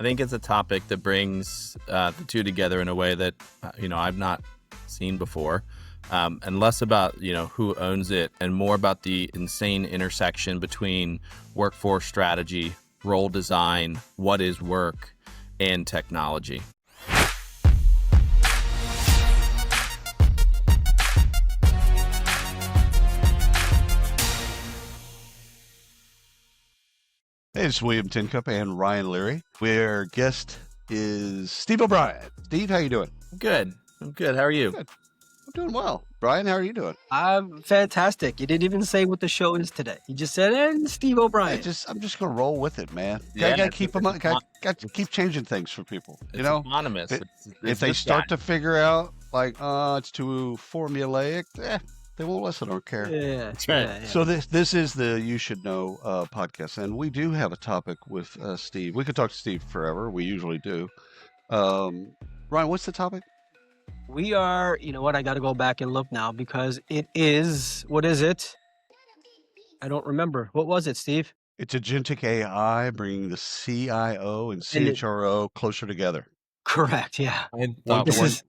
I think it's a topic that brings the two together in a way that, I've not seen before. And less about, who owns it and more about the insane intersection between workforce strategy, role design, what is work, and technology. Hey, it's William Tincup and Ryan Leary. Our guest is Steve O'Brien. Steve, how you doing? Good. I'm good. How are you? Good. I'm doing well. Brian, how are you doing? I'm fantastic. You didn't even say what the show is today. You just said, Steve O'Brien. I'm just gonna roll with it, man. Yeah, Gotta keep them. Got to keep changing things for people. It's anonymous. If they start to figure out like, it's too formulaic, they won't listen or care. Yeah, That's right. Yeah. So this is the You Should Know podcast, and we do have a topic with Steve. We could talk to Steve forever. We usually do. Ryan, what's the topic? We are, you know what? I got to go back and look now because it is, what is it? I don't remember. What was it, Steve? It's agentic AI bringing the CIO and CHRO closer together. Correct. Yeah. I thought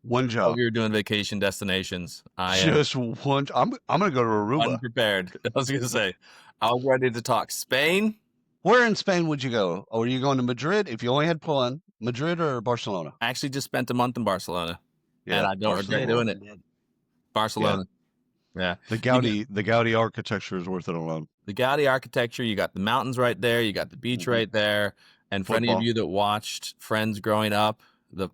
One job. we were doing vacation destinations. Just one. I'm gonna go to Aruba. Unprepared. I was going to say, I was ready to talk Spain. Where in Spain would you go? Or are you going to Madrid? If you only had one, Madrid or Barcelona? I actually just spent a month in Barcelona. Yeah, and I don't regret doing it. Barcelona. Yeah. The Gaudi architecture is worth it alone. The Gaudi architecture, you got the mountains right there, you got the beach right there. And for any of you that watched Friends growing up, the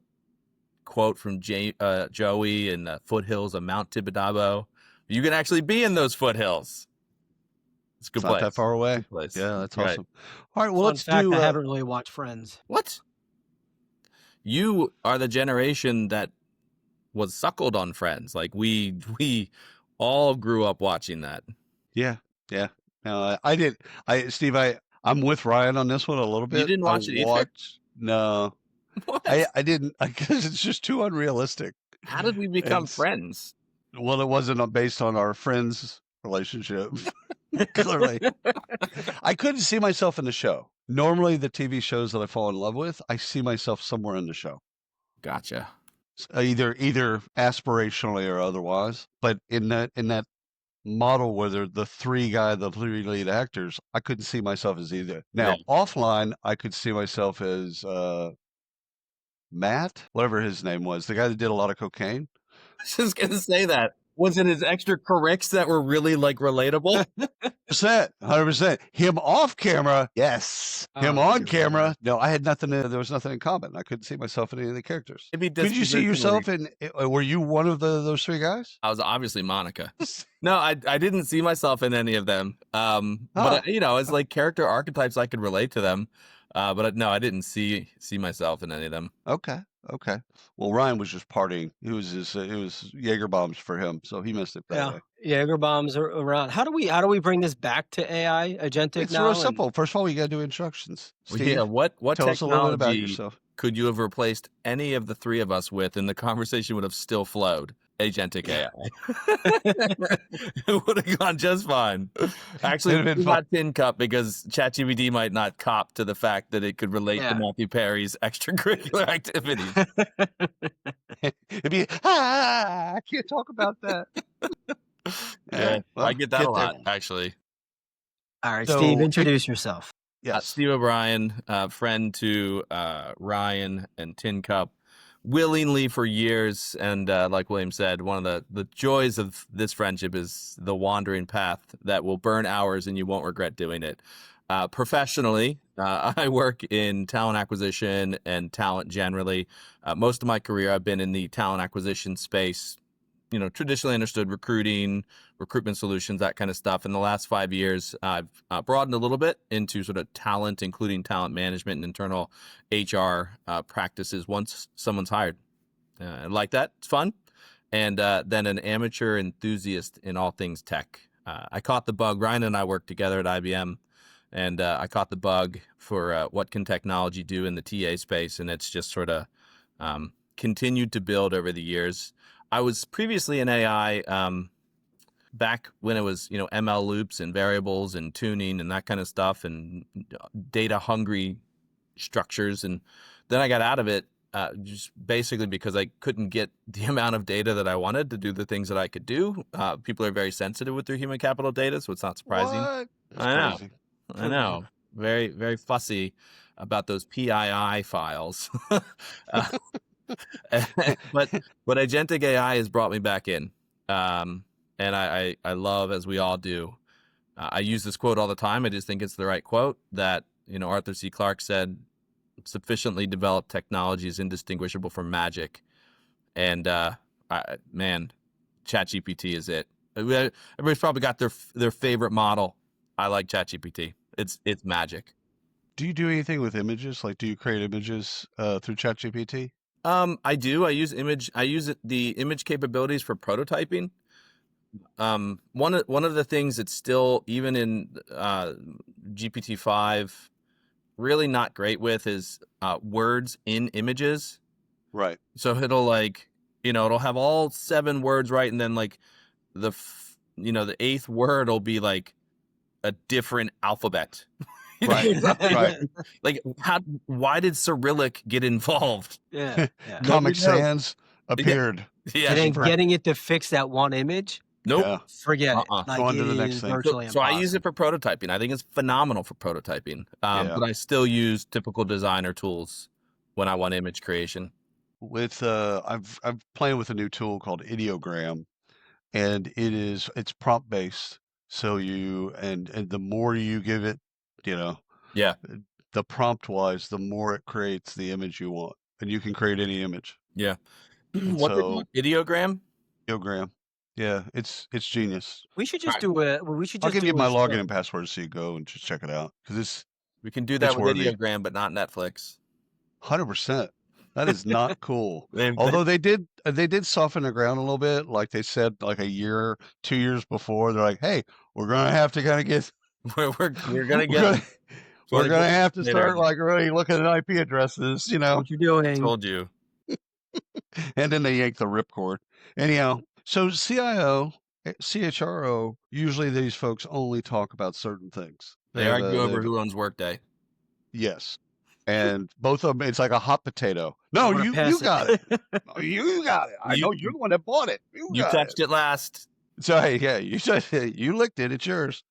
quote from Joey in the foothills of Mount Tibidabo, you can actually be in those foothills. It's a good place. Not that far away. Place. Yeah, that's Right. awesome. All right, well, let's do. I haven't really watched Friends. What? You are the generation that was suckled on Friends. Like we all grew up watching that. Yeah. No, I did. Steve, I'm with Ryan on this one a little bit. You didn't watch it either? No, What? I didn't, because it's just too unrealistic. How did we become friends? Well, it wasn't based on our friends' relationship. Clearly, I couldn't see myself in the show. Normally, the TV shows that I fall in love with, I see myself somewhere in the show. Gotcha. Either aspirationally or otherwise. But in that model where they're the three lead actors, I couldn't see myself as either. Now, offline, I could see myself as Matt, whatever his name was, the guy that did a lot of cocaine. I was just gonna say that. Was it his extra corrects that were really like relatable? 100%. Him off camera, yes. Him on camera, no. I had nothing. There was nothing in common. I couldn't see myself in any of the characters. Could you see yourself in? Were you one of those three guys? I was obviously Monica. No, I didn't see myself in any of them. But as like character archetypes, I could relate to them. But no, I didn't see myself in any of them. Okay. Well, Ryan was just partying. It was Jaeger bombs for him, so he missed it that way. Jaeger bombs are around. How do we bring this back to AI agentic It's now? real simple. First of all, you got to do instructions. Steve, Yeah, what tell us a little bit about technology yourself. could you have replaced any of the three of us with, and the conversation would have still flowed? Agentic AI. It would have gone just fine. Actually, it's not Tin Cup because ChatGPT might not cop to the fact that it could relate to Matthew Perry's extracurricular activities. It'd be, I can't talk about that. Yeah, well, I get that a lot, actually. All right, So, Steve, introduce yourself. Yes. Steve O'Brien, friend to Ryan and Tin Cup, willingly for years. And like William said, one of the joys of this friendship is the wandering path that will burn hours and you won't regret doing it. Professionally, I work in talent acquisition and talent generally. Most of my career, I've been in the talent acquisition space, traditionally understood recruitment solutions, that kind of stuff. In the last 5 years, I've broadened a little bit into sort of talent, including talent management and internal HR practices once someone's hired. I like that. It's fun. And then an amateur enthusiast in all things tech. I caught the bug. Ryan and I worked together at IBM, and I caught the bug for what can technology do in the TA space, and it's just sort of continued to build over the years. I was previously in AI back when it was, ML loops and variables and tuning and that kind of stuff, and data hungry structures. And then I got out of it just basically because I couldn't get the amount of data that I wanted to do the things that I could do. People are very sensitive with their human capital data, so it's not surprising. What? That's I know. crazy. I know. Very, very fussy about those PII files. Uh, but agentic AI has brought me back in. And I love, as we all do, I use this quote all the time. I just think it's the right quote that, Arthur C. Clarke said, sufficiently developed technology is indistinguishable from magic. And man, ChatGPT is it. Everybody's probably got their favorite model. I like ChatGPT. It's magic. Do you do anything with images? Like, do you create images through ChatGPT? I do. I use the image capabilities for prototyping. One of the things that's still, even in GPT-5, really not great with is words in images. Right. So it'll it'll have all 7 words right, and then the 8th word will be like a different alphabet. Right. Right. Why did Cyrillic get involved? Yeah. Comic Sans appeared. Yeah. Getting it to fix that one image, Nope. Yeah. forget it. Uh-uh. Like, Go on to it the next is thing. virtually So I use it impossible. for prototyping. I think it's phenomenal for prototyping. Yeah. But I still use typical designer tools when I want image creation. With I'm playing with a new tool called Ideogram, and it's prompt based. So and the more you give it, Yeah. the prompt wise, the more it creates the image you want, and you can create any image. Yeah. And What's it so called? Ideogram? Ideogram, yeah, it's genius. We should just All right. do it. We should I'll just give do you my a show. login and password so you go and just check it out because We can do that it's with worthy. Ideogram, but not Netflix. 100%. That is not cool. They- Although they did soften the ground a little bit, like they said, like a year, 2 years before. They're like, "Hey, we're gonna have to kind of get, we're gonna we're get. gonna, we're gonna have to later. start like really looking at IP addresses, What you doing? Told you. And then they yank the ripcord. Anyhow, so CIO, CHRO, usually these folks only talk about certain things. They argue over who owns Workday. Yes. And both of them, it's like a hot potato. No, wanna you pass it. got it. No, you got it. I know you're the one that bought it. You You got touched it last. So hey, yeah, you licked it. It's yours.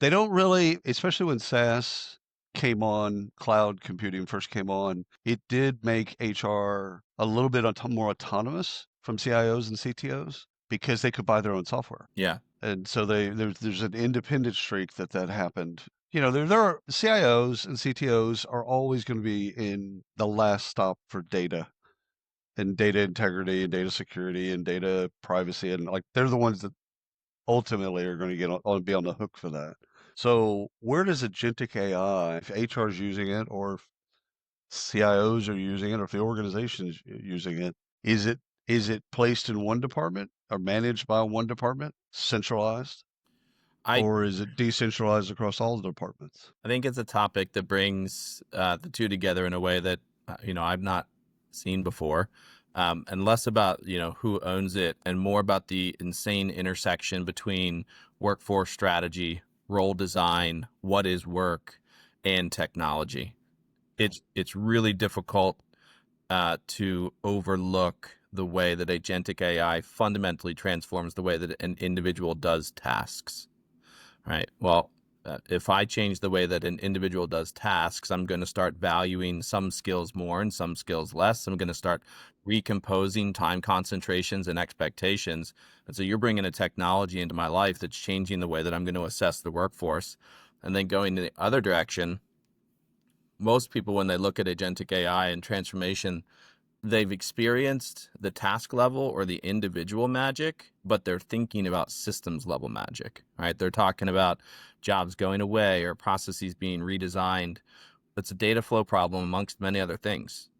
They don't really, especially when SaaS came on, cloud computing first came on. It did make HR a little bit more autonomous from CIOs and CTOs because they could buy their own software. Yeah. And so there's an independent streak that happened. There are CIOs and CTOs are always going to be in the last stop for data and data integrity and data security and data privacy, and like they're the ones that ultimately are going to be on the hook for that. So where does agentic AI, if HR is using it, or if CIOs are using it, or if the organization's using it, is it placed in one department or managed by one department, centralized? Or is it decentralized across all the departments? I think it's a topic that brings the two together in a way that I've not seen before, and less about who owns it, and more about the insane intersection between workforce strategy, role design, what is work, and technology. It's really difficult to overlook the way that agentic AI fundamentally transforms the way that an individual does tasks. Right. Well, if I change the way that an individual does tasks, I'm going to start valuing some skills more and some skills less. I'm going to start recomposing time concentrations and expectations. And so you're bringing a technology into my life that's changing the way that I'm going to assess the workforce. And then going in the other direction, most people, when they look at agentic AI and transformation, they've experienced the task level or the individual magic, but they're thinking about systems level magic, right? They're talking about jobs going away or processes being redesigned. It's a data flow problem amongst many other things.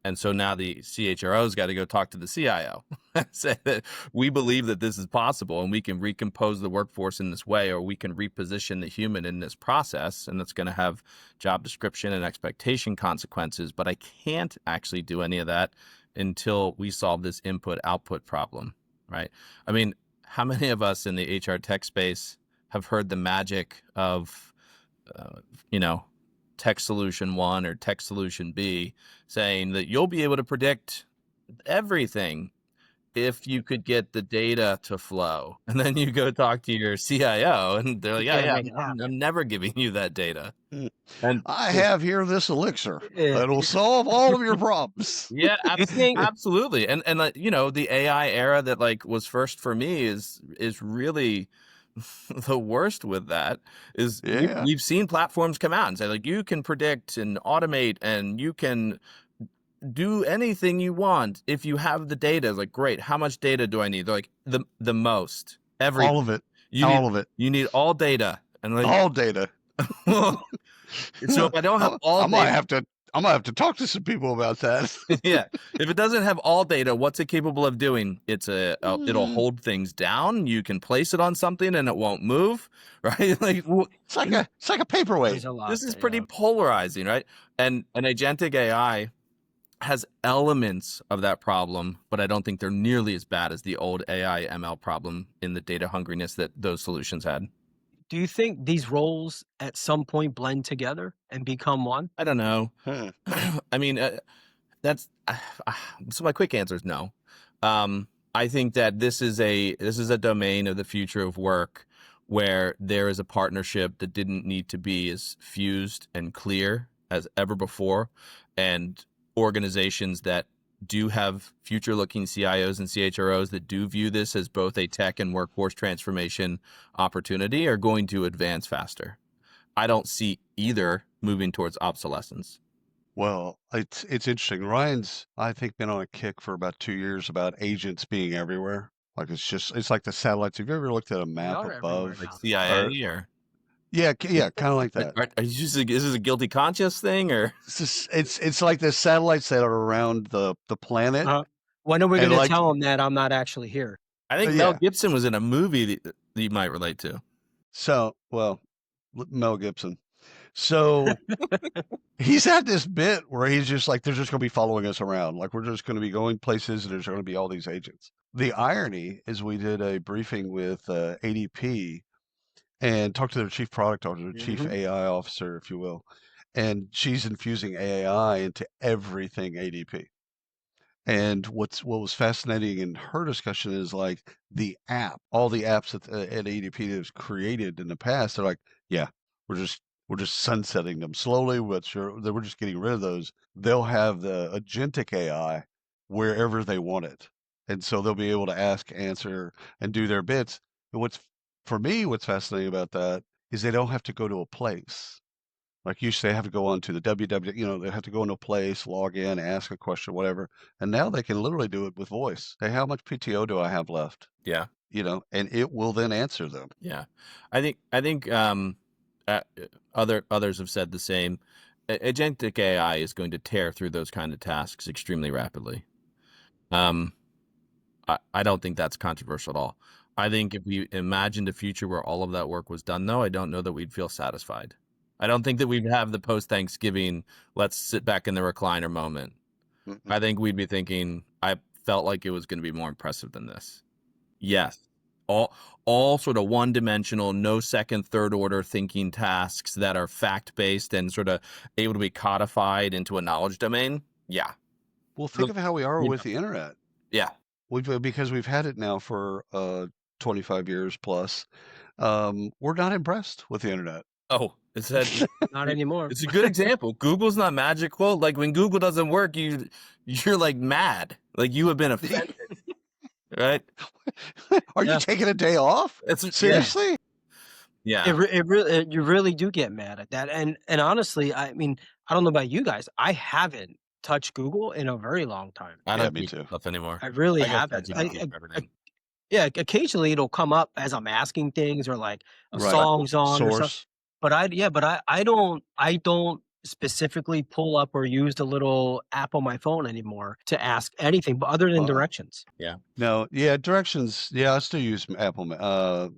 And so now the CHRO's got to go talk to the CIO and say that we believe that this is possible and we can recompose the workforce in this way, or we can reposition the human in this process, and it's going to have job description and expectation consequences. But I can't actually do any of that until we solve this input-output problem, right? I mean, how many of us in the HR tech space have heard the magic of you know, tech solution 1 or tech solution B saying that you'll be able to predict everything if you could get the data to flow. And then you go talk to your CIO and they're like, You yeah, can't yeah, make it happen. I'm never giving you that data. Mm. And I have here this elixir Yeah. that'll solve all of your problems. yeah, You think absolutely. And like, you know, the AI era that like was first for me is really the worst with that is Yeah. we've seen platforms come out and say like you can predict and automate and you can do anything you want if you have the data. It's like, great, how much data do I need? They're like the most. All of it. You All of it. need all data. And like, All data. so if I don't have all I might data, have to talk to some people about that. yeah, if it doesn't have all data, what's it capable of doing? It'll hold things down. You can place it on something and it won't move, right? Like It's like a paperweight. there's a lot this is there, pretty yeah. polarizing, right? And an agentic AI has elements of that problem, but I don't think they're nearly as bad as the old AI ML problem in the data hungriness that those solutions had. Do you think these roles at some point blend together and become one? I don't know. Hmm. I mean, that's so my quick answer is no. I think that this is a domain of the future of work where there is a partnership that didn't need to be as fused and clear as ever before, and organizations that do have future-looking CIOs and CHROs that do view this as both a tech and workforce transformation opportunity are going to advance faster. I don't see either moving towards obsolescence. Well, it's interesting. Ryan's, I think, been on a kick for about 2 years about agents being everywhere. Like it's like the satellites. Have you ever looked at a map are everywhere above? now. Like CIA or Yeah, kind of like that. are you just, is this a guilty conscience thing or? It's like the satellites that are around the planet. When are we And going to like, tell them that I'm not actually here? I think Mel yeah. Gibson was in a movie that you might relate to. So, well, Mel Gibson. So he's had this bit where he's just like, they're just going to be following us around. Like we're just going to be going places and there's going to be all these agents. The irony is we did a briefing with ADP and talked to their chief product officer, chief AI officer, if you will. And she's infusing AI into everything ADP. And what was fascinating in her discussion is like the app, all the apps that at ADP has created in the past. They're like, yeah, we're just sunsetting them slowly, but sure, we're just getting rid of those. They'll have the agentic AI wherever they want it, and so they'll be able to ask, answer, and do their bits. And what's fascinating about that is they don't have to go to a place. Like used to, they have to go on to the www, they have to go into a place, log in, ask a question, whatever. And now they can literally do it with voice. Hey, how much PTO do I have left? Yeah. And it will then answer them. Yeah. I think others have said the same. Agentic AI is going to tear through those kind of tasks extremely rapidly. I don't think that's controversial at all. I think if we imagined a future where all of that work was done, though, I don't know that we'd feel satisfied. I don't think that we'd have the post-Thanksgiving, let's sit back in the recliner moment. I think we'd be thinking, I felt like it was going to be more impressive than this. Yes. All sort of one-dimensional, no second, third order thinking tasks that are fact-based and sort of able to be codified into a knowledge domain. Yeah. Well, think of how we are with the internet. Yeah. Because we've had it now for 25 years plus. We're not impressed with the internet. Oh, it's that Not anymore. It's a good example. Google's not magical. Like when Google doesn't work, you're like mad. Like you have been offended. Right? Are you taking a day off? Seriously? Yeah. You really do get mad at that. And honestly, I mean, I don't know about you guys. I haven't touched Google in a very long time. I don't me do too. stuff anymore. I really I got haven't. ChatGPT for everything. Yeah, occasionally it'll come up as I'm asking things or like a Right. song's on or Source. something. But I don't specifically pull up or use the little app on my phone anymore to ask anything, but other than directions. Yeah. No, yeah, directions. Yeah, I still use Google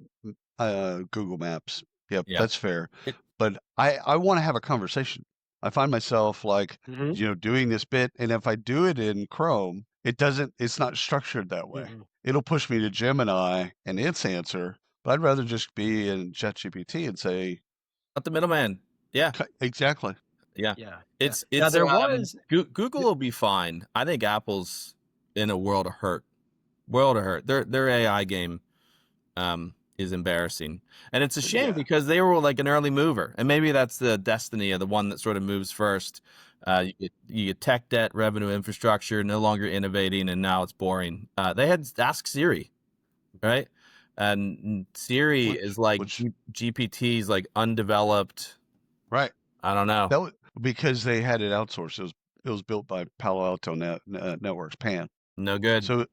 Maps. Yep, Yeah. that's fair. But I want to have a conversation. I find myself like, doing this bit, and if I do it in Chrome, it's not structured that way. It'll push me to Gemini and its answer, but I'd rather just be in ChatGPT and say, Not the middleman. Yeah. Exactly. Yeah. Yeah. It's Now there was. Google will be fine. I think Apple's in a world of hurt. World of hurt. Their AI game is embarrassing. And it's a shame because they were like an early mover. And maybe that's the destiny of the one that sort of moves first. You get tech debt, revenue infrastructure, no longer innovating, and now it's boring. They had Ask Siri, right? And Siri is like GPT's like undeveloped. Right. I don't know. That was because they had it outsourced. It was built by Palo Alto Networks, PAN. No good. So,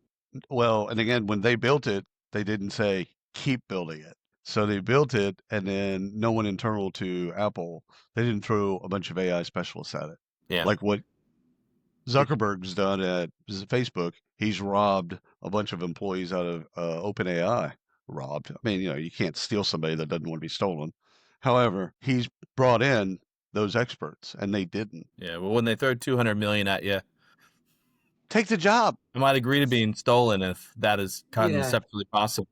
well, and again, when they built it, they didn't say keep building it. So they built it, and then no one internal to Apple, they didn't throw a bunch of AI specialists at it. Yeah. Like what Zuckerberg's done at Facebook, he's robbed a bunch of employees out of OpenAI. Robbed. I mean, you can't steal somebody that doesn't want to be stolen. However, he's brought in those experts, and they didn't. Yeah, well, when they throw $200 million at you, take the job. I might agree to being stolen if that is conceptually possible.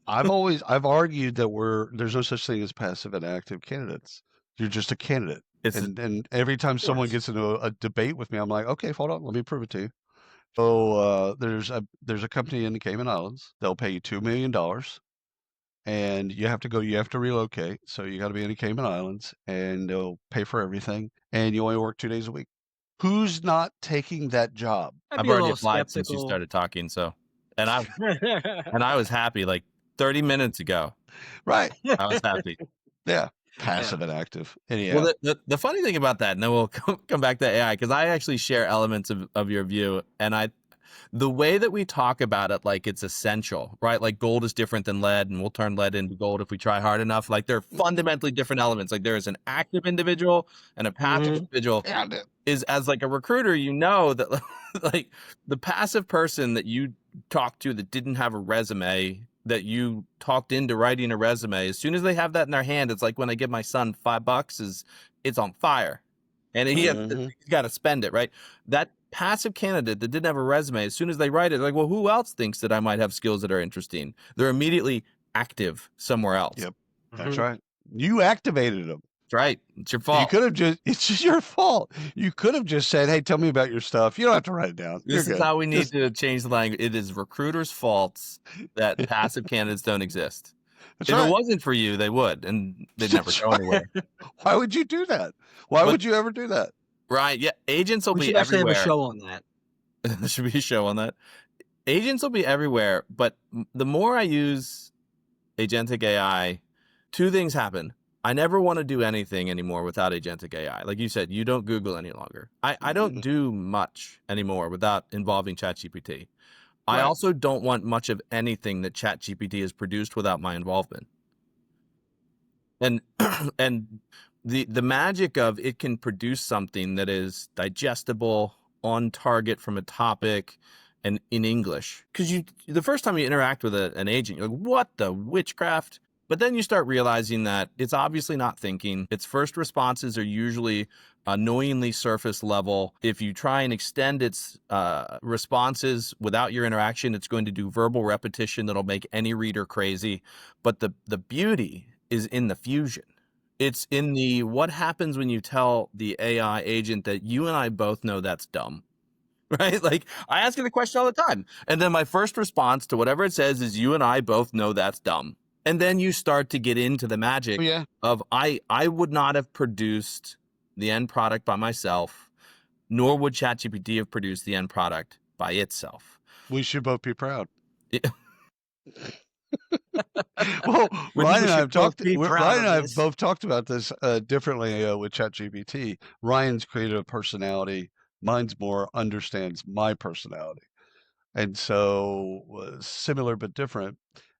I've argued that there's no such thing as passive and active candidates. You're just a candidate. And every time someone gets into a debate with me, I'm like, okay, hold on, let me prove it to you. So there's a company in the Cayman Islands. They'll pay you $2 million, and you have to relocate. So you got to be in the Cayman Islands, and they'll pay for everything, and you only work 2 days a week. Who's not taking that job? I've already applied since you started talking, and I was happy like 30 minutes ago. Right. I was happy. Yeah. Passive and active. Anyhow. Well, the funny thing about that, and then we'll come back to AI, because I actually share elements of your view, and the way that we talk about it, like it's essential, right? Like gold is different than lead, and we'll turn lead into gold if we try hard enough. Like they're fundamentally different elements. Like there is an active individual and a passive individual. Is as like a recruiter, that like the passive person that you talked to that didn't have a resume, that you talked into writing a resume, as soon as they have that in their hand, it's like when I give my son $5, it's on fire, and he's got to spend it, right? That passive candidate that didn't have a resume, as soon as they write it, like, well, who else thinks that I might have skills that are interesting? They're immediately active somewhere else. Yep, that's right. You activated them. That's right. It's your fault. It's just your fault. You could have just said, hey, tell me about your stuff. You don't have to write it down. This is how we need to change the language. It is recruiters' faults that passive candidates don't exist. If it wasn't for you, they would, and they'd never go anywhere. Why would you do that? Why would you ever do that? Right. Yeah. Agents will be everywhere. We should actually have a show on that. There should be a show on that. Agents will be everywhere, but the more I use agentic AI, two things happen. I never want to do anything anymore without agentic AI. Like you said, you don't Google any longer. I don't do much anymore without involving ChatGPT. Right. I also don't want much of anything that ChatGPT has produced without my involvement. And the magic of it can produce something that is digestible, on target from a topic, and in English. Because the first time you interact with an agent, you're like, what the witchcraft? But then you start realizing that it's obviously not thinking. Its first responses are usually annoyingly surface level. If you try and extend its responses without your interaction, it's going to do verbal repetition that'll make any reader crazy. But the beauty is in the fusion. It's in the what happens when you tell the AI agent that you and I both know that's dumb. Right? Like I ask it the question all the time. And then my first response to whatever it says is you and I both know that's dumb. And then you start to get into the magic of I would not have produced the end product by myself, nor would ChatGPT have produced the end product by itself. We should both be proud. Yeah. Well, Ryan and I have both talked about this differently with ChatGPT. Ryan's creative personality, mine's more understands my personality. And so similar but different.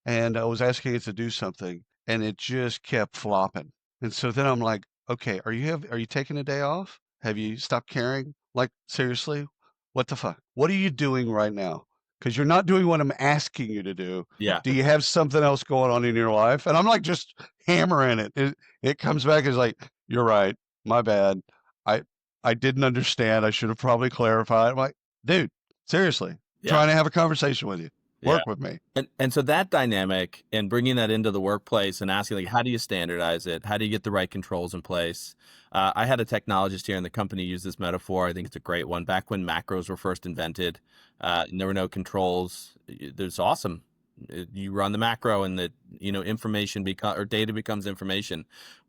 And I was asking it to do something, and it just kept flopping. And so then I'm like, okay, are you taking a day off? Have you stopped caring? Like, seriously? What the fuck? What are you doing right now? Because you're not doing what I'm asking you to do. Yeah. Do you have something else going on in your life? And I'm like just hammering it. It comes back as like, you're right. My bad. I didn't understand. I should have probably clarified. I'm like, dude, seriously, trying to have a conversation with you. work with me. And so that dynamic and bringing that into the workplace and asking, like, how do you standardize it? How do you get the right controls in place? I had a technologist here in the company use this metaphor. I think it's a great one. Back when macros were first invented, and there were no controls. It's awesome. You run the macro and the information or data becomes information.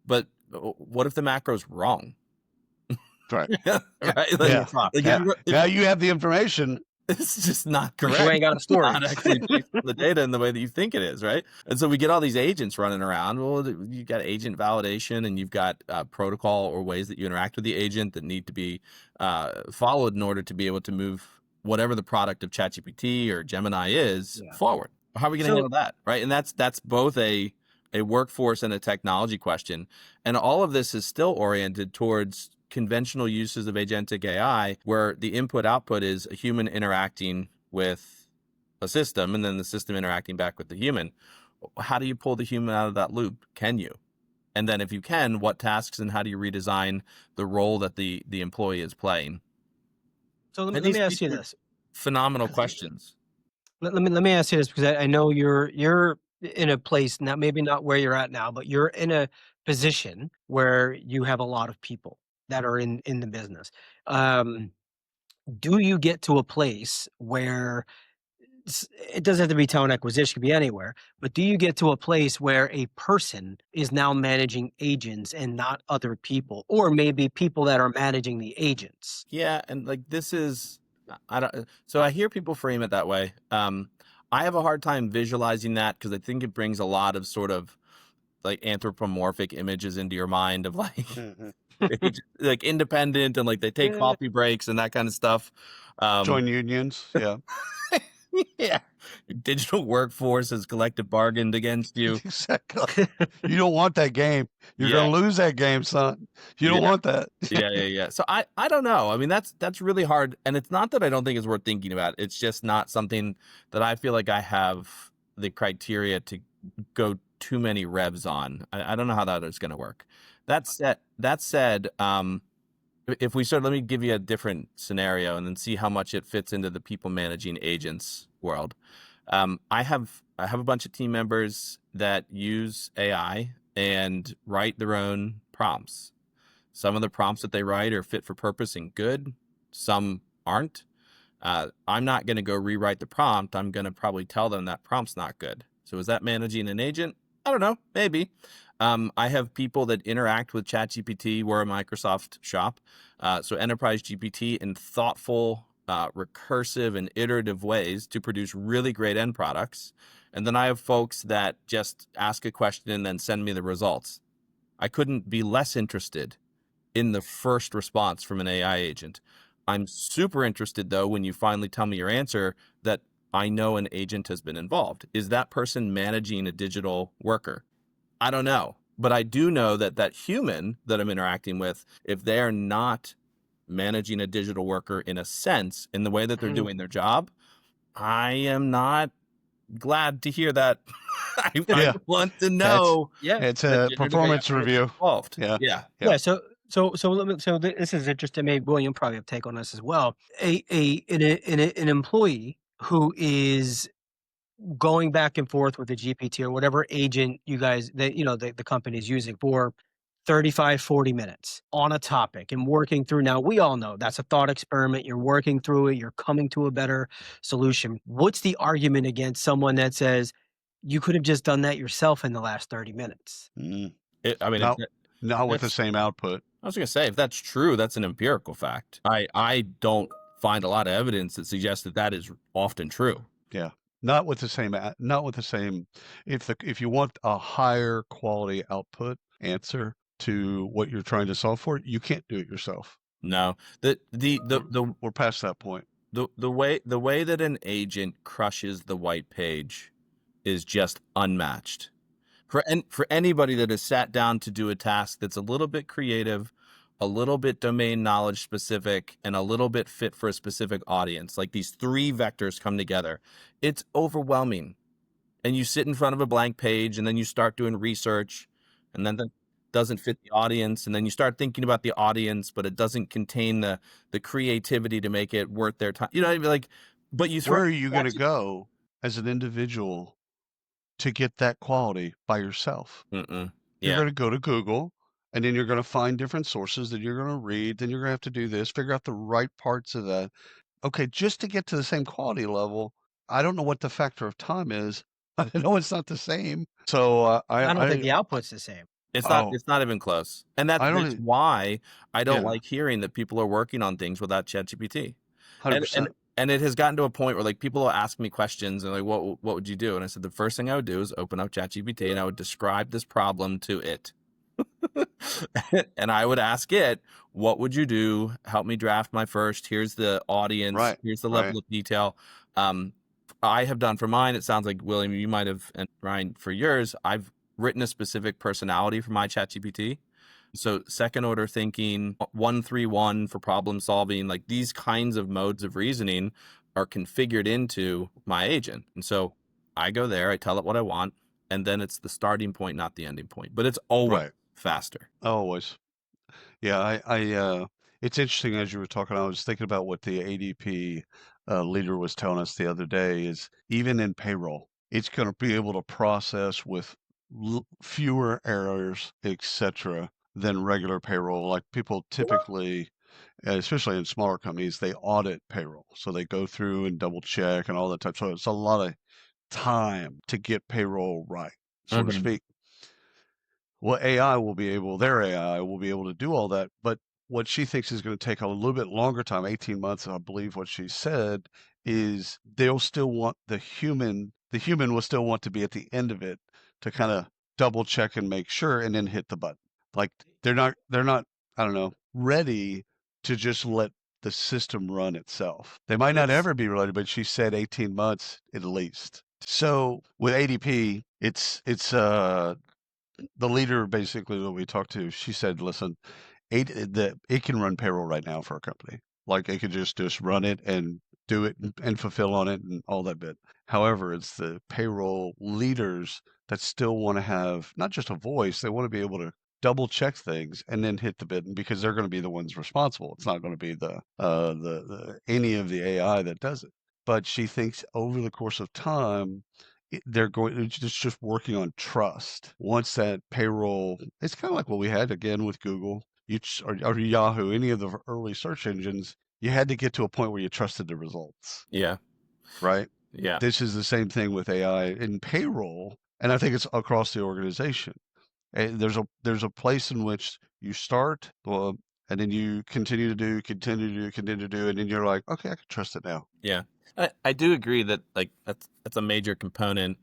But what if the macro's wrong? Right. Right? Yeah. Like, now you have the information. It's just not correct. You ain't got a story. It's not actually based on the data in the way that you think it is, right? And so we get all these agents running around. Well, you've got agent validation, and you've got protocol or ways that you interact with the agent that need to be followed in order to be able to move whatever the product of ChatGPT or Gemini is forward. How are we going to handle that, right? And that's both a workforce and a technology question. And all of this is still oriented towards conventional uses of agentic AI, where the input-output is a human interacting with a system and then the system interacting back with the human. How do you pull the human out of that loop? Can you? And then if you can, what tasks and how do you redesign the role that the employee is playing? So let me ask you this. Phenomenal questions. Let me ask you this, because I know you're in a place, maybe not where you're at now, but you're in a position where you have a lot of people that are in the business. Do you get to a place where it doesn't have to be talent acquisition, it could be anywhere, but do you get to a place where a person is now managing agents and not other people, or maybe people that are managing the agents? Yeah, and like this is, so I hear people frame it that way. I have a hard time visualizing that because I think it brings a lot of sort of like anthropomorphic images into your mind of like like independent and like they take coffee breaks and that kind of stuff. Join unions. Yeah. Yeah. Your digital workforce has collective bargained against you. Exactly. You don't want that game. You're going to lose that game, son. You don't want that. Yeah. So I don't know. I mean, that's really hard. And it's not that I don't think it's worth thinking about. It's just not something that I feel like I have the criteria to go too many revs on. I don't know how that is going to work. That said, if we start, let me give you a different scenario and then see how much it fits into the people managing agents world. I have a bunch of team members that use AI and write their own prompts. Some of the prompts that they write are fit for purpose and good. Some aren't. I'm not going to go rewrite the prompt. I'm going to probably tell them that prompt's not good. So is that managing an agent? I don't know. Maybe. I have people that interact with ChatGPT. We're a Microsoft shop. So Enterprise GPT in thoughtful, recursive, and iterative ways to produce really great end products. And then I have folks that just ask a question and then send me the results. I couldn't be less interested in the first response from an AI agent. I'm super interested, though, when you finally tell me your answer, that I know an agent has been involved. Is that person managing a digital worker? I don't know. But I do know that that human that I'm interacting with, if they're not managing a digital worker in a sense, in the way that they're doing their job, I am not glad to hear that. I want to know. It's a performance review. Involved. Yeah. So this is interesting. Maybe William probably have a take on this as well. An employee who is going back and forth with the GPT or whatever agent you guys, the company is using for 35, 40 minutes on a topic and working through. Now, we all know that's a thought experiment. You're working through it. You're coming to a better solution. What's the argument against someone that says you could have just done that yourself in the last 30 minutes? Not with the same output. I was going to say, if that's true, that's an empirical fact. I don't find a lot of evidence that suggests that is often true. Yeah. Not with the same. If you want a higher quality output answer to what you're trying to solve for, you can't do it yourself. No, we're past that point. The way that an agent crushes the white page is just unmatched. For anybody that has sat down to do a task that's a little bit creative, a little bit domain knowledge specific, and a little bit fit for a specific audience, like these three vectors come together, it's overwhelming. And you sit in front of a blank page and then you start doing research, and then that doesn't fit the audience, and then you start thinking about the audience, but it doesn't contain the creativity to make it worth their time. You know what I mean? Like, but you where are you going to go as an individual to get that quality by yourself. Mm-mm. You're Yeah. going to go to Google, and then you're going to find different sources that you're going to read. Then you're going to have to do this, figure out the right parts of that. Okay, just to get to the same quality level, I don't know what the factor of time is. I know it's not the same. So I don't think I the output's the same. It's oh not even close. And I don't that's e- why I don't yeah, like hearing that people are working on things without ChatGPT. And 100%. and it has gotten to a point where like people will ask me questions and like what would you do? And I said the first thing I would do is open up ChatGPT and I would describe this problem to it. And I would ask it, what would you do? Help me draft my first. Here's the audience. Right, Here's the right, level of detail. Um, I have done for mine. It sounds like William, you might have, and Ryan for yours. I've written a specific personality for my ChatGPT. So second order thinking, 131 for problem solving, like these kinds of modes of reasoning are configured into my agent. And so I go there, I tell it what I want, and then it's the starting point, not the ending point. But it's always right. faster. Always. Yeah, it's interesting as you were talking, I was thinking about what the ADP leader was telling us the other day is even in payroll, it's going to be able to process with fewer errors, etc., than regular payroll. Like people typically, especially in smaller companies, they audit payroll. So they go through and double check and all that type. So it's a lot of time to get payroll right, so to Mhm. speak. Well, their AI will be able to do all that. But what she thinks is going to take a little bit longer time, 18 months, I believe what she said, is they'll still want the human will still want to be at the end of it to kind of double check and make sure and then hit the button. Like they're not, I don't know, ready to just let the system run itself. They might not That's ever be ready, but she said 18 months at least. So with ADP, it's the leader basically that we talked to, she said, "Listen, it can run payroll right now for a company. Like it could just run it and do it and fulfill on it and all that bit. However, it's the payroll leaders that still want to have not just a voice; they want to be able to double check things and then hit the button because they're going to be the ones responsible. It's not going to be the any of the AI that does it. But she thinks over the course of time, they're going it's just working on trust. Once that payroll, it's kind of like what we had again with Google, or Yahoo, any of the early search engines, you had to get to a point where you trusted the results, yeah, right? yeah, This is the same thing with AI in payroll, and I think it's across the organization. There's a place in which you start, well, and then you continue to do, and then you're like, okay, I can trust it now. yeah. I do agree that like that's a major component.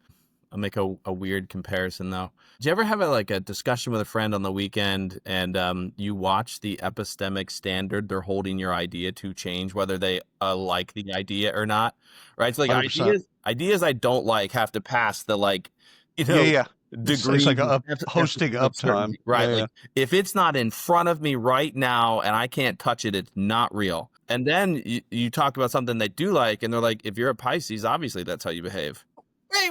I'll make a weird comparison though. Do you ever have a discussion with a friend on the weekend and you watch the epistemic standard they're holding your idea to change, whether they like the idea or not, right? So like 100%. ideas I don't like have to pass the you Yeah, know yeah. It's like degrees of hosting emphasis of uptime. certainty, right? Yeah, Like if it's not in front of me right now and I can't touch it, it's not real. And then you talk about something they do like, and they're like, if you're a Pisces, obviously that's how you behave. Wait,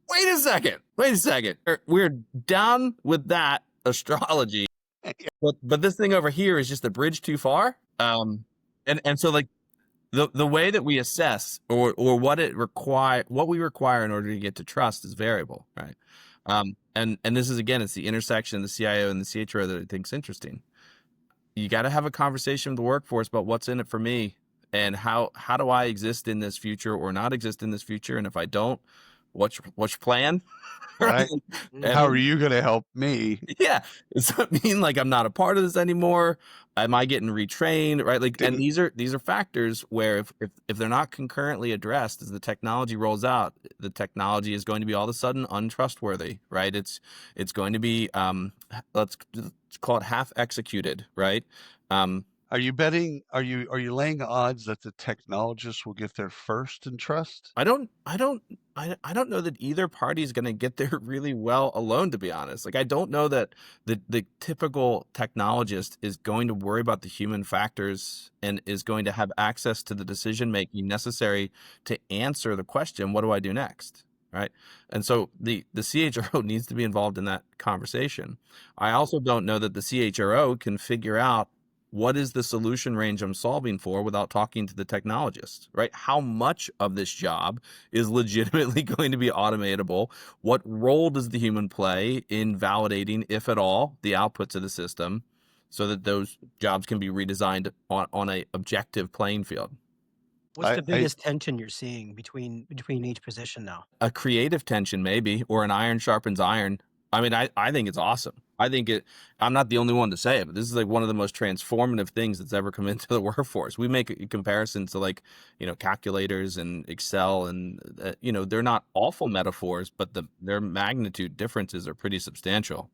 wait a second. Wait a second. We're done with that astrology, yeah. but this thing over here is just a bridge too far. And so like the way that we assess or what we require in order to get to trust is variable, right? And this is again, it's the intersection of the CIO and the CHRO that I think is interesting. You got to have a conversation with the workforce about what's in it for me and how do I exist in this future or not exist in this future, and if I don't, what's your plan? Right? Right. How are And you going to help me? yeah, does that mean like I'm not a part of this anymore? Am I getting retrained? Right? Like, and Didn't these are factors where if they're not concurrently addressed as the technology rolls out, the technology is going to be all of a sudden untrustworthy, right? It's going to be let's call it half executed, right? Um, are you betting? Are you laying odds that the technologists will get there first in trust? I don't know that either party is going to get there really well alone, to be honest. Like, I don't know that the typical technologist is going to worry about the human factors and is going to have access to the decision making necessary to answer the question, what do I do next? Right. And so the CHRO needs to be involved in that conversation. I also don't know that the CHRO can figure out what is the solution range I'm solving for without talking to the technologist, right? How much of this job is legitimately going to be automatable? What role does the human play in validating, if at all, the outputs of the system so that those jobs can be redesigned on a objective playing field? What's the I biggest tension you're seeing between each position now? A creative tension maybe, or an iron sharpens iron. I mean, I think it's awesome. I'm not the only one to say it, but this is like one of the most transformative things that's ever come into the workforce. We make a comparison to like, calculators and Excel, and they're not awful metaphors, but their magnitude differences are pretty substantial.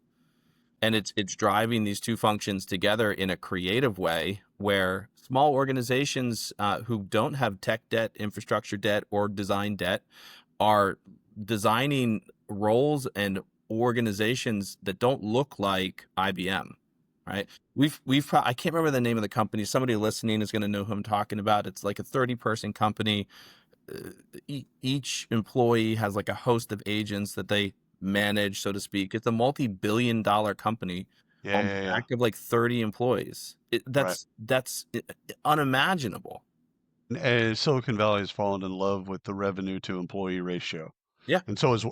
And it's driving these two functions together in a creative way where small organizations who don't have tech debt, infrastructure debt, or design debt are designing roles and organizations that don't look like IBM, right? I can't remember the name of the company. Somebody listening is going to know who I'm talking about. It's like a 30-person company. Each employee has like a host of agents that they manage, so to speak. It's a multi-billion-dollar company Yeah, on the yeah, yeah. back of like 30 employees. Right. That's unimaginable. And Silicon Valley has fallen in love with the revenue to employee ratio, Yeah, and so is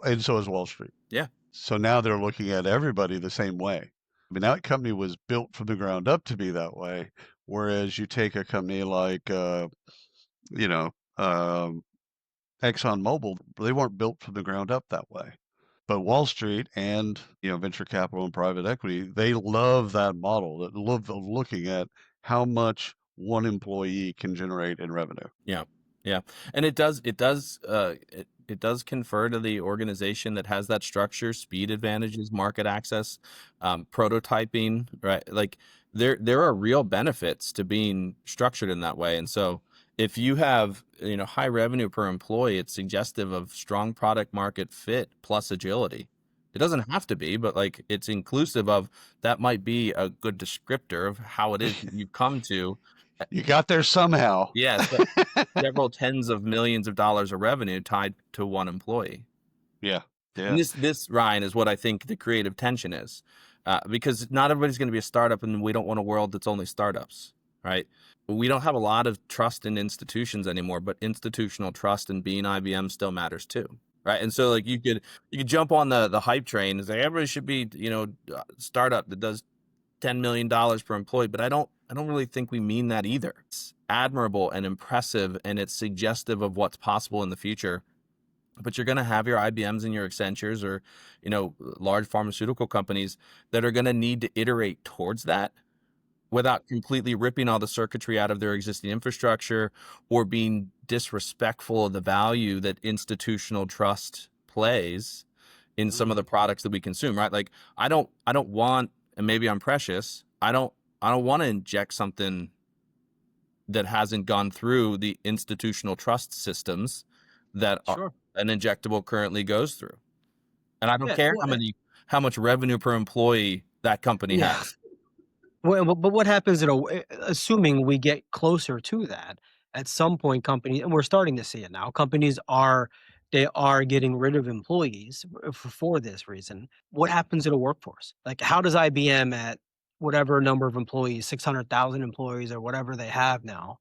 Wall Street. yeah, So now they're looking at everybody the same way. I mean, that company was built from the ground up to be that way. Whereas you take a company like, you know, um, ExxonMobil, they weren't built from the ground up that way. But Wall Street and, venture capital and private equity, they love that model. That love looking at how much one employee can generate in revenue. yeah, yeah. And it does confer to the organization that has that structure, speed advantages, market access, prototyping, right? Like there are real benefits to being structured in that way. And so if you have, high revenue per employee, it's suggestive of strong product market fit plus agility. It doesn't have to be, but like it's inclusive of that might be a good descriptor of how it is that you've come to. You got there somehow. Yeah, several tens of millions of dollars of revenue tied to one employee. Yeah, And yeah. this Ryan is what I think the creative tension is, because not everybody's going to be a startup, and we don't want a world that's only startups, right? We don't have a lot of trust in institutions anymore, but institutional trust in being IBM still matters too, right? And so like you could jump on the hype train and say everybody should be startup that does $10 million per employee, but I don't really think we mean that either. It's admirable and impressive, and it's suggestive of what's possible in the future. But you're going to have your IBMs and your Accentures, or large pharmaceutical companies that are going to need to iterate towards that without completely ripping all the circuitry out of their existing infrastructure or being disrespectful of the value that institutional trust plays in some of the products that we consume, right? Like I don't want, and maybe I'm precious, I don't want to inject something that hasn't gone through the institutional trust systems that Sure. an injectable currently goes through. And I don't Yeah. care Well, how much revenue per employee that company yeah. has. Well, but what happens assuming we get closer to that, at some point companies, and we're starting to see it now, companies are getting rid of employees for this reason. What happens in a workforce? Like how does IBM at whatever number of employees, 600,000 employees or whatever they have now,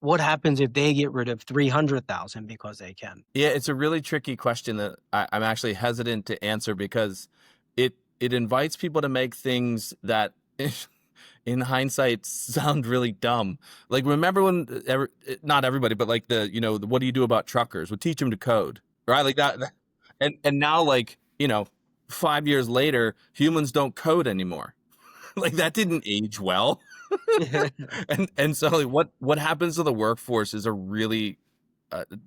what happens if they get rid of 300,000 because they can? Yeah, it's a really tricky question that I'm actually hesitant to answer because it invites people to make things that in hindsight sound really dumb. Like remember when not everybody, but like what do you do about truckers? We'll teach them to code, right? Like that, and now like 5 years later, humans don't code anymore. Like that didn't age well. And so like, what happens to the workforce is a really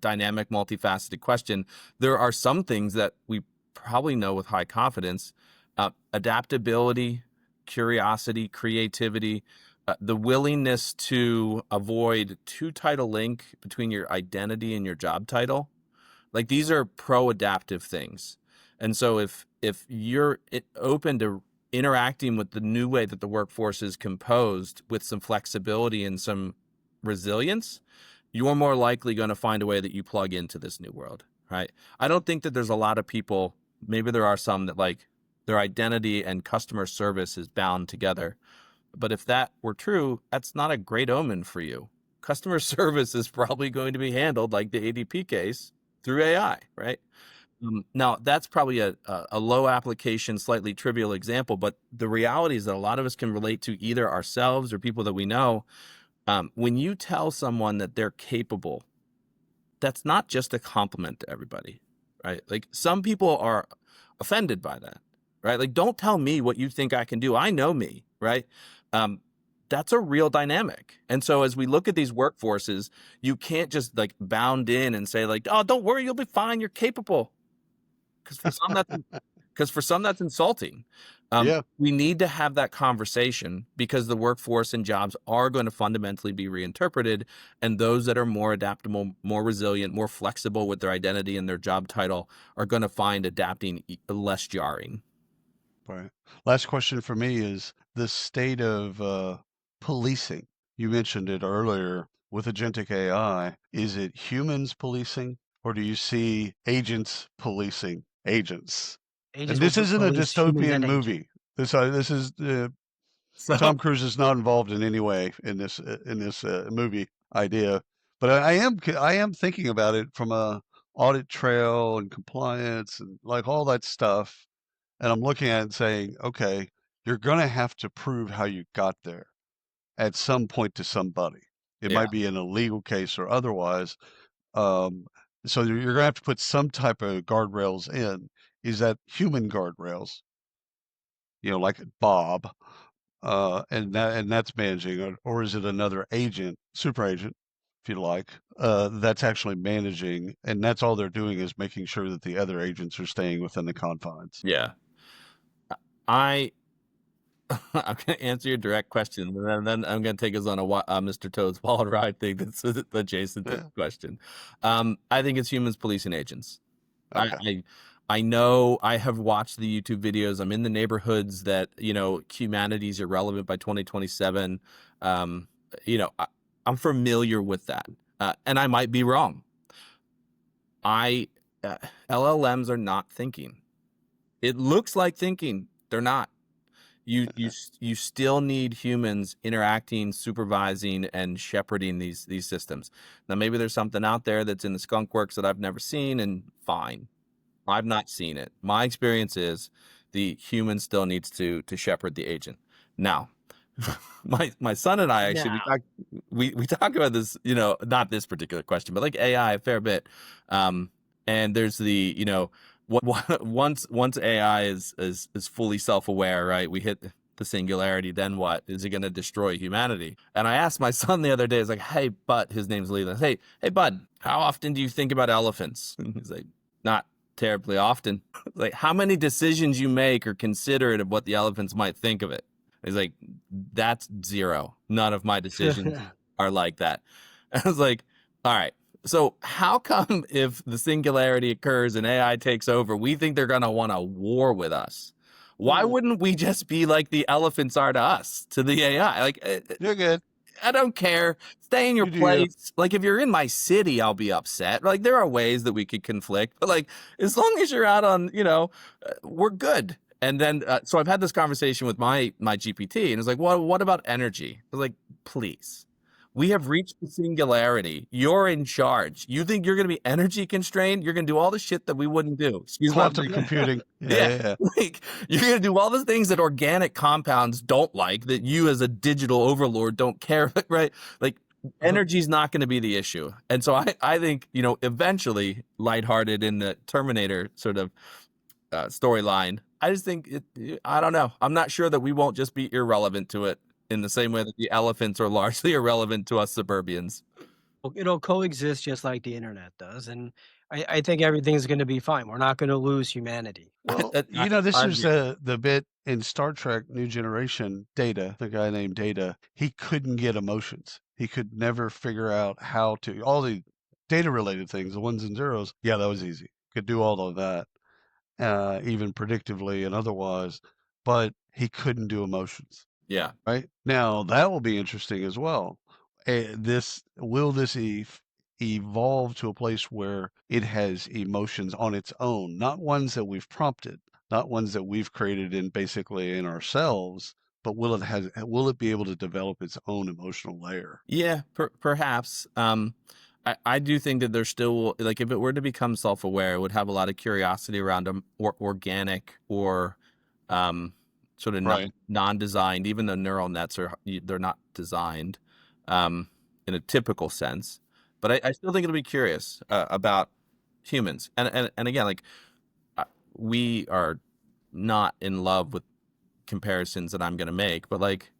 dynamic, multifaceted question. There are some things that we probably know with high confidence: adaptability, curiosity, creativity, the willingness to avoid too tight a link between your identity and your job title. Like these are pro-adaptive things. And so if you're open to interacting with the new way that the workforce is composed with some flexibility and some resilience, you're more likely going to find a way that you plug into this new world, right? I don't think that there's a lot of people, maybe there are some that like their identity and customer service is bound together. But if that were true, that's not a great omen for you. Customer service is probably going to be handled like the ADP case through AI, right? Now, that's probably a low application, slightly trivial example, but the reality is that a lot of us can relate to either ourselves or people that we know. When you tell someone that they're capable, that's not just a compliment to everybody, right? Like some people are offended by that, right? Like, don't tell me what you think I can do. I know me, right? Um, that's a real dynamic. And so as we look at these workforces, you can't just like bound in and say like, oh, don't worry, you'll be fine. You're capable. Because for some that's insulting. Yeah. We need to have that conversation because the workforce and jobs are going to fundamentally be reinterpreted, and those that are more adaptable, more resilient, more flexible with their identity and their job title are going to find adapting less jarring. Right. Last question for me is the state of policing. You mentioned it earlier with agentic AI. Is it humans policing, or do you see agents policing agents? And Agents will this isn't a police humans dystopian and agents. movie. This is So Tom Cruise is not involved in any way in this movie idea, but I am thinking about it from a audit trail and compliance and like all that stuff. And I'm looking at it and saying, okay, you're going to have to prove how you got there at some point to somebody. It yeah, might be in a legal case or otherwise. Um, so you're going to have to put some type of guardrails in. Is that human guardrails? Like Bob, and that's managing it, or is it another agent, super agent, if you like, that's actually managing, and that's all they're doing is making sure that the other agents are staying within the confines. yeah. I I'm going to answer your direct question, and then I'm going to take us on a Mr. Toad's Wild Ride thing that's adjacent to the Yeah. question. I think it's humans policing agents. I, Okay. I I know I have watched the YouTube videos. I'm in the neighborhoods that, humanity's irrelevant by 2027. Um, I'm familiar with that. And I might be wrong. I LLMs are not thinking. It looks like thinking. They're not. You still need humans interacting, supervising, and shepherding these systems. Now maybe there's something out there that's in the skunk works that I've never seen, and fine. I've not seen it. My experience is the human still needs to shepherd the agent. Now, my son and I actually Now, we talk about this, not this particular question, but like AI a fair bit. And there's the, once AI is fully self-aware, right? We hit the singularity, then what? Is it going to destroy humanity? And I asked my son the other day, I was like, hey, bud, his name's Leland. Hey, bud, how often do you think about elephants? And he's like, not terribly often. Like, how many decisions you make are considerate of what the elephants might think of it? He's like, that's zero. None of my decisions are like that. I was like, all right. So how come if the singularity occurs and AI takes over, we think they're going to want a war with us? Why wouldn't we just be like the elephants are to us, to the AI? Like, You're good. I don't care. Stay in your You do you. place. Like, if you're in my city, I'll be upset. Like, there are ways that we could conflict, but like, as long as you're out on, we're good. And then, so I've had this conversation with my GPT, and it's like, well, what about energy? I was like, please. We have reached the singularity. You're in charge. You think you're going to be energy constrained? You're going to do all the shit that we wouldn't do. Excuse my Quantum computing. yeah. Yeah. Like, you're going to do all the things that organic compounds don't like, that you as a digital overlord don't care, right? Like, energy's not going to be the issue. And so I think, eventually, lighthearted in the Terminator sort of storyline, I just think, I don't know. I'm not sure that we won't just be irrelevant to it in the same way that the elephants are largely irrelevant to us suburbians. it'll coexist just like the internet does, and I think everything's going to be fine. We're not going to lose humanity. Well, I, this I'm is here. the bit in Star Trek New Generation, Data, the guy named Data, he couldn't get emotions. He could never figure out how to, all the data related things, the ones and zeros. Yeah, that was easy. Could do all of that, even predictively and otherwise, but he couldn't do emotions. Yeah. Right? Now, that will be interesting as well. Will this evolve to a place where it has emotions on its own, not ones that we've prompted, not ones that we've created in basically in ourselves, but will it be able to develop its own emotional layer? Yeah, perhaps. I do think that there's still, like, if it were to become self-aware, it would have a lot of curiosity around them, or organic, or sort of Right. non-designed, even though neural nets they're not designed in a typical sense. But I still think it'll be curious about humans. And again, like, we are not in love with comparisons that I'm going to make, but like,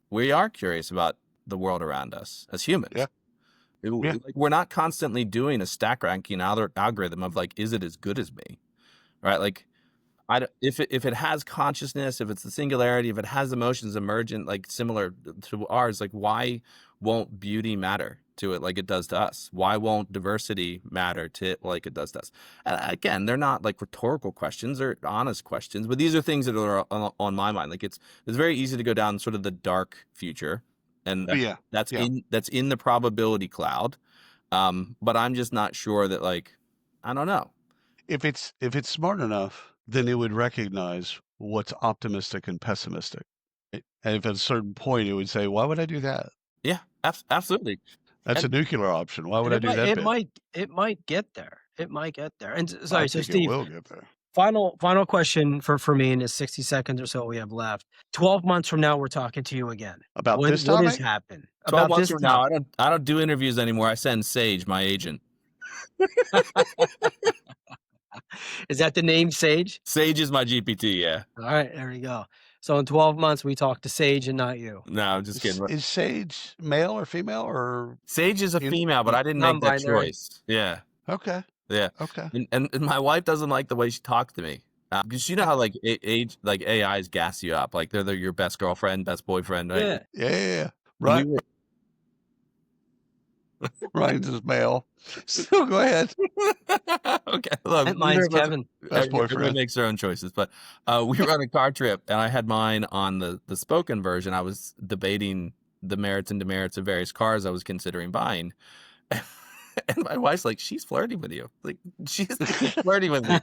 we are curious about the world around us as humans. Yeah. Yeah. Like, we're not constantly doing a stack ranking algorithm of like, is it as good as me? Right? Like, if it has consciousness, if it's the singularity, if it has emotions emergent, like similar to ours, like, why won't beauty matter to it like it does to us? Why won't diversity matter to it like it does to us? And again, they're not like rhetorical questions, they're honest questions, but these are things that are on my mind. Like, it's very easy to go down sort of the dark future, and Yeah. that's Yeah. in the probability cloud. But I'm just not sure that, like, I don't know. If it's smart enough, then it would recognize what's optimistic and pessimistic. And if at a certain point it would say, why would I do that? Yeah, absolutely. That's a nuclear option. Why would I And do that bit? it might get there. It might get there. And I sorry, so think it Steve, will get there. final question for me in the 60 seconds or so we have left. 12 months from now, we're talking to you again. About this What has topic? happened? 12 About months this from now, topic. I don't do interviews anymore. I send Sage, my agent. Is that the name Sage? Sage is my GPT. Yeah. All right, there we go. So in 12 months, we talk to Sage and not you. No, I'm just kidding. Is Sage male or female or Sage is a female, but I didn't make that non-binary. choice. Yeah. okay? Yeah. Okay. And my wife doesn't like the way she talks to me. Because you know how, like, age, like, AIs gas you up. Like, they're your best girlfriend, best boyfriend, right? Yeah. Yeah. And Right. Ryan's is male. So go ahead. Okay. Look, And mine's Kevin. Best everybody boyfriend. makes their own choices. But we were on a car trip, and I had mine on the spoken version. I was debating the merits and demerits of various cars I was considering buying. And my wife's like, she's flirting with you. Like, she's flirting with me.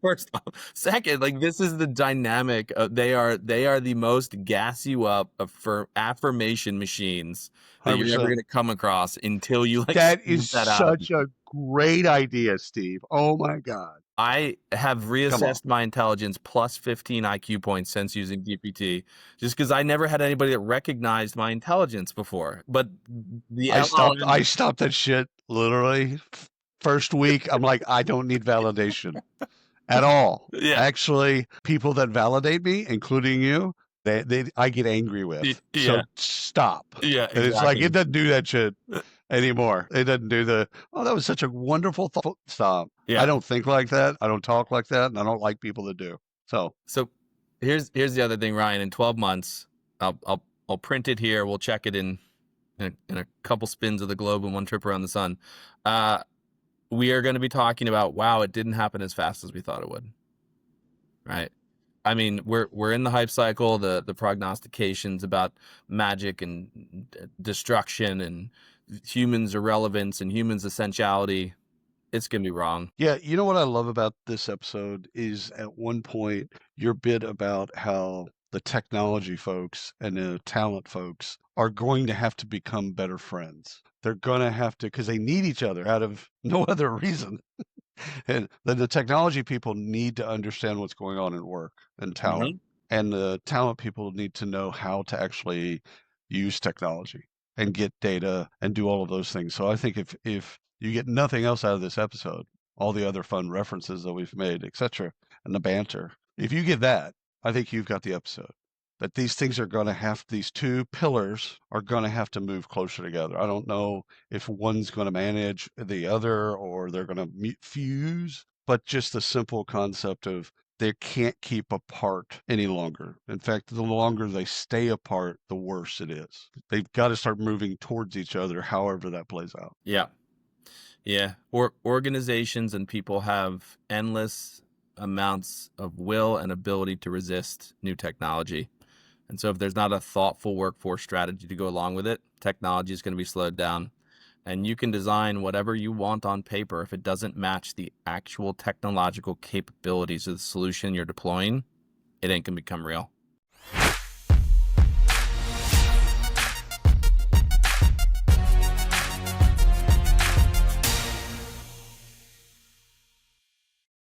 First off. Second, like, this is the dynamic. They are the most gas you up for affirmation machines that you're 100%. ever going to come across until you, like, That scoop is that out of such a great idea, Steve. Oh my God. I have reassessed my intelligence plus 15 IQ points since using GPT, just because I never had anybody that recognized my intelligence before. But the I stopped that shit literally first week. I'm like, I don't need validation at all. Yeah. Actually, people that validate me, including you, I get angry with. So Yeah. stop. Yeah, And it's like, exactly. it doesn't do that shit anymore. It doesn't do that was such a wonderful thought. Stop. Yeah. I don't think like that. I don't talk like that. And I don't like people that do. So here's the other thing, Ryan. In 12 months, I'll print it here. We'll check it in a couple spins of the globe and one trip around the sun. We are going to be talking about, wow, it didn't happen as fast as we thought it would. Right? I mean, we're in the hype cycle, the prognostications about magic and destruction and humans' irrelevance and humans' essentiality. It's going to be wrong. Yeah, you know what I love about this episode is at one point your bit about how the technology folks and the talent folks are going to have to become better friends. They're going to have to, because they need each other out of no other reason. And the technology people need to understand what's going on in work and talent. And the talent people need to know how to actually use technology and get data and do all of those things. So I think if you get nothing else out of this episode, all the other fun references that we've made, etc., and the banter, if you get that, I think you've got the episode. That these things are going to have, these two pillars are going to have to move closer together. I don't know if one's going to manage the other or they're going to fuse, but just the simple concept of they can't keep apart any longer. In fact, the longer they stay apart, the worse it is. They've got to start moving towards each other, however that plays out. Yeah. Yeah. Organizations and people have endless amounts of will and ability to resist new technology. And so if there's not a thoughtful workforce strategy to go along with it, technology is going to be slowed down. And you can design whatever you want on paper. If it doesn't match the actual technological capabilities of the solution you're deploying, it ain't going to become real.